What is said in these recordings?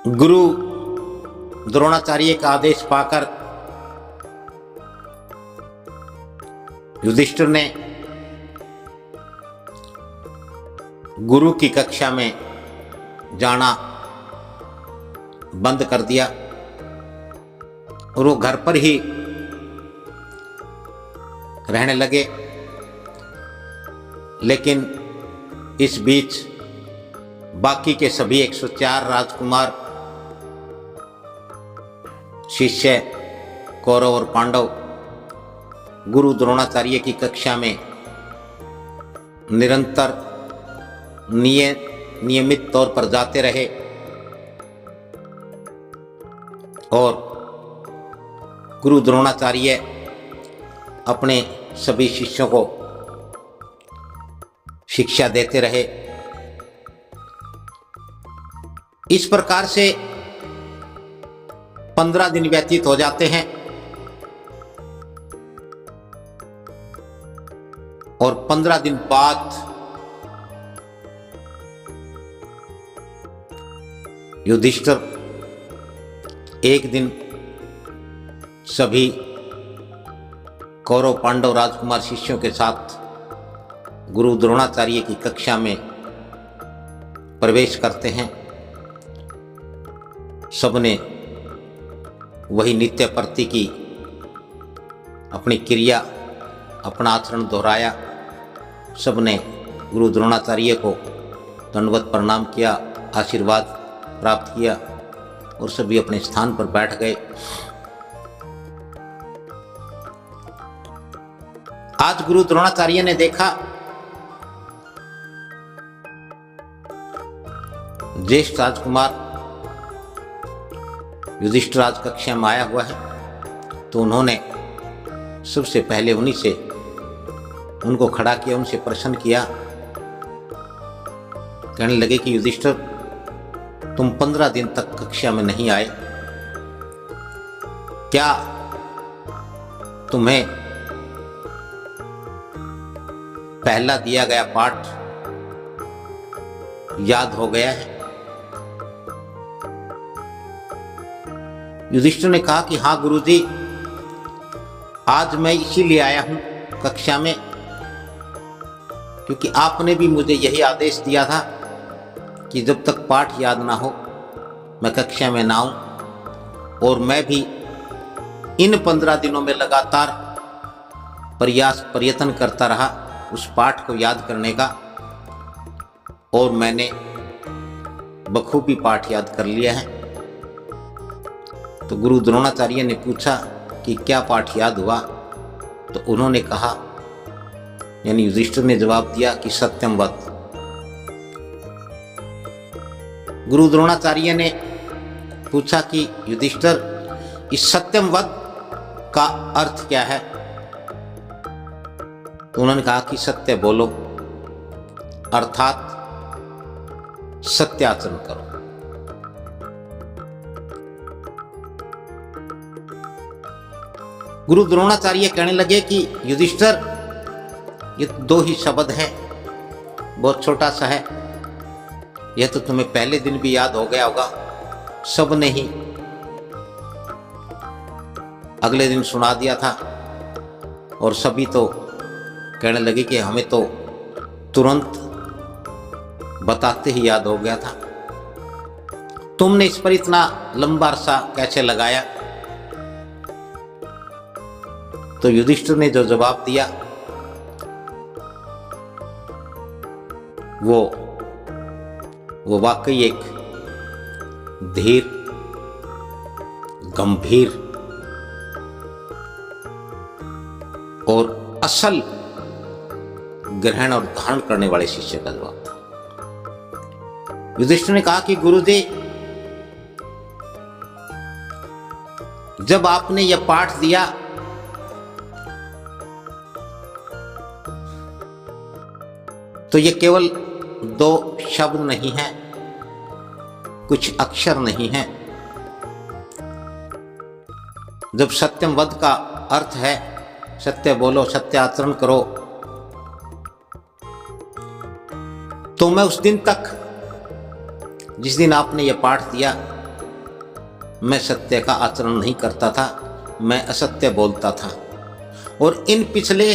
गुरु द्रोणाचार्य का आदेश पाकर युधिष्ठिर ने गुरु की कक्षा में जाना बंद कर दिया और वो घर पर ही रहने लगे। लेकिन इस बीच बाकी के सभी 104 राजकुमार शिष्य कौरव और पांडव गुरु द्रोणाचार्य की कक्षा में निरंतर नियमित तौर पर जाते रहे और गुरु द्रोणाचार्य अपने सभी शिष्यों को शिक्षा देते रहे। इस प्रकार से 15 दिन व्यतीत हो जाते हैं और 15 दिन बाद युधिष्ठिर एक दिन सभी कौरव पांडव राजकुमार शिष्यों के साथ गुरु द्रोणाचार्य की कक्षा में प्रवेश करते हैं। सबने वही नित्य प्रति की अपनी क्रिया अपना आचरण दोहराया। सबने गुरु द्रोणाचार्य को दंडवत प्रणाम किया, आशीर्वाद प्राप्त किया और सभी अपने स्थान पर बैठ गए। आज गुरु द्रोणाचार्य ने देखा ज्येष्ठ राजकुमार युधिष्ठिर आज कक्षा में आया हुआ है, तो उन्होंने सबसे पहले उन्हीं से उनको खड़ा किया, उनसे प्रश्न किया। कहने लगे कि युधिष्ठिर, तुम 15 दिन तक कक्षा में नहीं आए, क्या तुम्हें पहला दिया गया पाठ याद हो गया है? युधिष्ठिर ने कहा कि हाँ गुरुजी, आज मैं इसीलिए आया हूं कक्षा में क्योंकि आपने भी मुझे यही आदेश दिया था कि जब तक पाठ याद ना हो मैं कक्षा में ना आऊं। और मैं भी इन 15 दिनों में लगातार प्रयत्न करता रहा उस पाठ को याद करने का और मैंने बखूबी पाठ याद कर लिया है। तो गुरु द्रोणाचार्य ने पूछा कि क्या पाठ याद हुआ? तो उन्होंने कहा, यानी युधिष्ठिर ने जवाब दिया कि सत्यम वद। गुरु द्रोणाचार्य ने पूछा कि युधिष्ठिर, इस सत्यम वद का अर्थ क्या है? तो उन्होंने कहा कि सत्य बोलो, अर्थात सत्य आचरण करो। गुरु द्रोणाचार्य कहने लगे कि युधिष्ठिर, ये 2 ही शब्द है, बहुत छोटा सा है, यह तो तुम्हें पहले दिन भी याद हो गया होगा, सबने ही अगले दिन सुना दिया था और सभी तो कहने लगे कि हमें तो तुरंत बताते ही याद हो गया था, तुमने इस पर इतना लंबा अरसा कैसे लगाया? तो युधिष्ठिर ने जो जवाब दिया वो वाकई एक धीर, गंभीर और असल ग्रहण और धारण करने वाले शिष्य का जवाब था। युधिष्ठिर ने कहा कि गुरुजी, जब आपने यह पाठ दिया तो ये केवल 2 शब्द नहीं हैं, कुछ अक्षर नहीं हैं। जब सत्यम वद का अर्थ है सत्य बोलो, सत्य आचरण करो, तो मैं उस दिन तक जिस दिन आपने यह पाठ दिया मैं सत्य का आचरण नहीं करता था, मैं असत्य बोलता था। और इन पिछले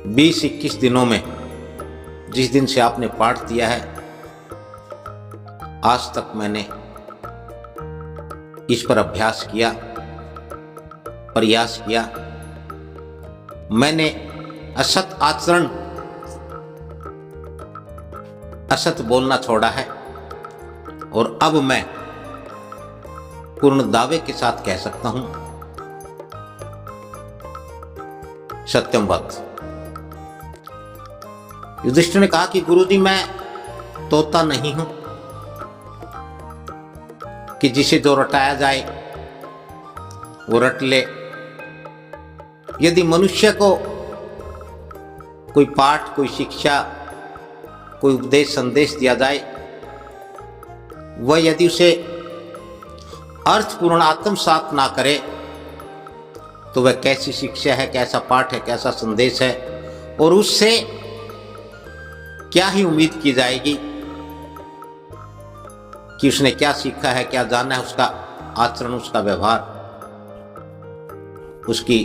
20-21 दिनों में जिस दिन से आपने पाठ दिया है, आज तक मैंने इस पर अभ्यास किया, प्रयास किया। मैंने असत आचरण, असत बोलना छोड़ा है और अब मैं पूर्ण दावे के साथ कह सकता हूं, सत्यम वद। युधिष्ठिर ने कहा कि गुरुजी मैं तोता नहीं हूं कि जिसे जो रटाया जाए वो रट ले। यदि मनुष्य को कोई पाठ, कोई शिक्षा, कोई उपदेश, संदेश दिया जाए, वह यदि उसे अर्थपूर्ण आत्मसात ना करे तो वह कैसी शिक्षा है, कैसा पाठ है, कैसा संदेश है, और उससे क्या ही उम्मीद की जाएगी कि उसने क्या सीखा है, क्या जाना है, उसका आचरण, उसका व्यवहार, उसकी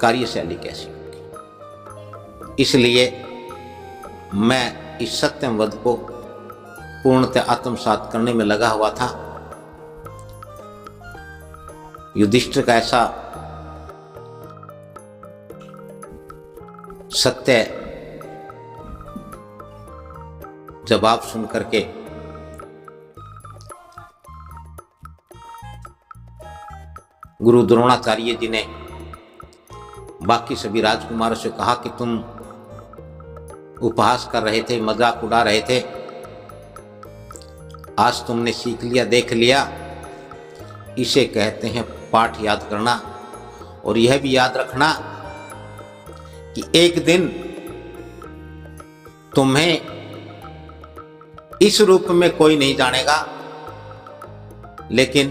कार्यशैली कैसी होगी। इसलिए मैं इस सत्यम वद को पूर्णतः आत्मसात करने में लगा हुआ था। युधिष्ठिर का ऐसा सत्य जवाब सुन करके गुरु द्रोणाचार्य जी ने बाकी सभी राजकुमारों से कहा कि तुम उपहास कर रहे थे, मजाक उड़ा रहे थे, आज तुमने सीख लिया, देख लिया। इसे कहते हैं पाठ याद करना। और यह भी याद रखना कि एक दिन तुम्हें इस रूप में कोई नहीं जानेगा, लेकिन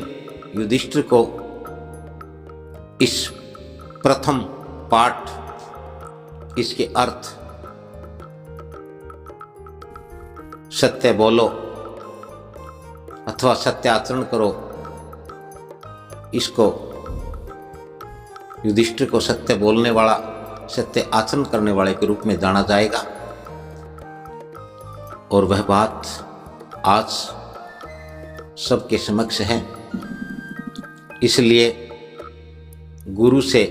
युधिष्ठिर को इस प्रथम पाठ, इसके अर्थ, सत्य बोलो अथवा सत्य आचरण करो, इसको युधिष्ठिर को सत्य बोलने वाला, सत्य आचरण करने वाले के रूप में जाना जाएगा। और वह बात आज सबके समक्ष है। इसलिए गुरु से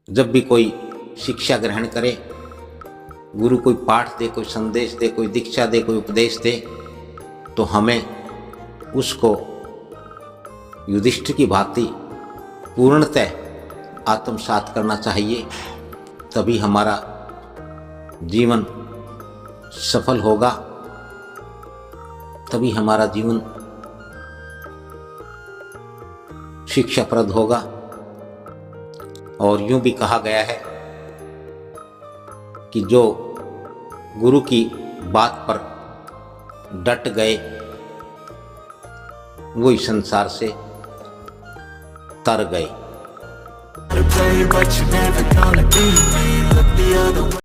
जब भी कोई शिक्षा ग्रहण करे, गुरु कोई पाठ दे, कोई संदेश दे, कोई दीक्षा दे, कोई उपदेश दे, तो हमें उसको युधिष्ठिर की भांति पूर्णतः आत्मसात करना चाहिए। तभी हमारा जीवन सफल होगा, तभी हमारा जीवन शिक्षाप्रद होगा। और यूं भी कहा गया है कि जो गुरु की बात पर डट गए वो इस संसार से तर गए।